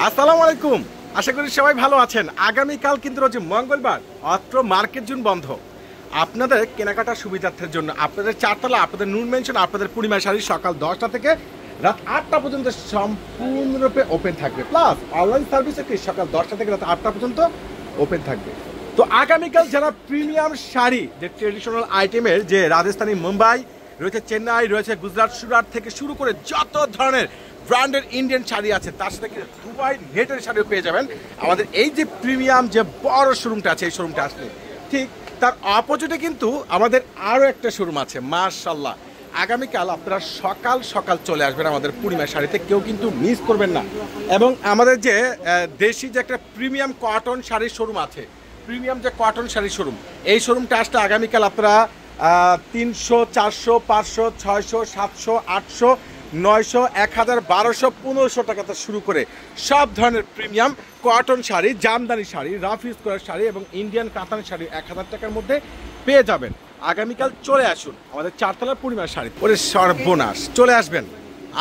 আসসালামু আলাইকুম, আশা করি সবাই ভালো আছেন। আগামীকাল কিন্তু রয়েছে মঙ্গলবার, অত্র মার্কেট জোন বন্ধ। আপনাদের কেনাকাটার সুবিধার্থের জন্য আপনাদের চারতলা, আপনাদের নুন মেনশন, আপনাদের পূর্ণিমা শাড়ি সকাল 10টা থেকে রাত 8টা পর্যন্ত সম্পূর্ণরূপে ওপেন থাকবে। প্লাস অনলাইন সার্ভিস কি সকাল 10টা থেকে রাত 8টা পর্যন্ত ওপেন থাকবে। তো আগামীকাল যারা প্রিমিয়াম শাড়ি, যে ট্রেডিশনাল আইটেমের, যে রাজস্থানী, মুম্বাই রয়েছে, চেন্নাই রয়েছে, গুজরাট, সুরাট থেকে শুরু করে যত ধরনের ব্র্যান্ডের ইন্ডিয়ান শাড়ি আছে, তার সাথে দুবাই নেটের শাড়িও পেয়ে যাবেন আমাদের এই যে প্রিমিয়াম যে বড় শোরুমটা আছে। এই শোরুমটা আসলে ঠিক তার অপোজিটে কিন্তু আমাদের আরও একটা শোরুম আছে। মাশাআল্লাহ, আগামীকাল আপনারা সকাল সকাল চলে আসবেন আমাদের পূর্ণিমা শাড়িতে, কেউ কিন্তু মিস করবেন না। এবং আমাদের যে দেশি যে একটা প্রিমিয়াম কটন শাড়ির শোরুম আছে, প্রিমিয়াম যে কটন শাড়ির শোরুম, এই শোরুমটা আসলে আগামীকাল আপনারা 300, 400, 500, 600, 700, 800, 900, 1000, 1200, 1500 টাকাতে শুরু করে সব ধরনের premium cotton sari, Jamdani sari, rough use করার শাড়ি এবং ইন্ডিয়ান কাতান শাড়ি 1000 টাকার মধ্যে পেয়ে যাবেন। আগামীকাল চলে আসুন আমাদের চারতলার পূর্ণিমা শাড়ি। ওরে সর্বনাশ, চলে আসবেন।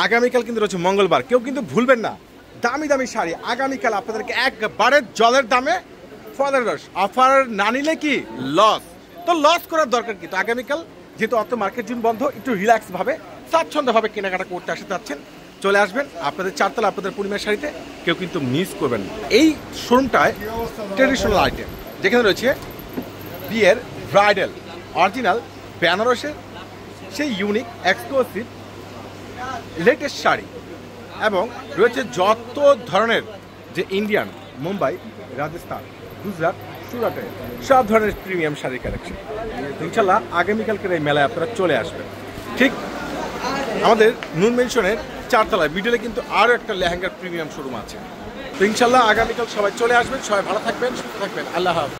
আগামীকাল কিন্তু রয়েছে মঙ্গলবার, কেউ কিন্তু ভুলবেন না। দামি দামি শাড়ি আগামীকাল আপনাদেরকে একবারে জলের দামে অফার না নিলে কি লস। তো লস করার দরকার কি? তো আগামীকাল যেহেতু অত মার্কেট জোন বন্ধ, একটু রিল্যাক্স ভাবে স্বাচ্ছন্দ্যভাবে কেনাকাটা করতে আসতে চাচ্ছেন, চলে আসবেন আপনাদের চারতলা, আপনাদের পূর্ণিমা শাড়িতে, কেউ কিন্তু মিস করবেন না। এই শোরুমটায় ট্রেডিশনাল আইটেম, যেখানে রয়েছে বিয়ের ব্রাইডাল অরিজিনাল বেনারসের সেই ইউনিক এক্সক্লুসিভ লেটেস্ট শাড়ি, এবং রয়েছে যত ধরনের যে ইন্ডিয়ান, মুম্বাই, রাজস্থান, গুজরাট, সুরাটে সব ধরনের প্রিমিয়াম শাড়ির কালেকশন। ইনশাল্লাহ আগামীকালকের এই মেলায় আপনারা চলে আসবেন। ঠিক আমাদের নুন মেনশনের চারতলায় ভিডিওতে কিন্তু আরও একটা লেহেঙ্গার প্রিমিয়াম শোরুম আছে। তো ইনশাল্লাহ আগামীকাল সবাই চলে আসবেন। সবাই ভালো থাকবেন, সুস্থ থাকবেন। আল্লাহ হাফেজ।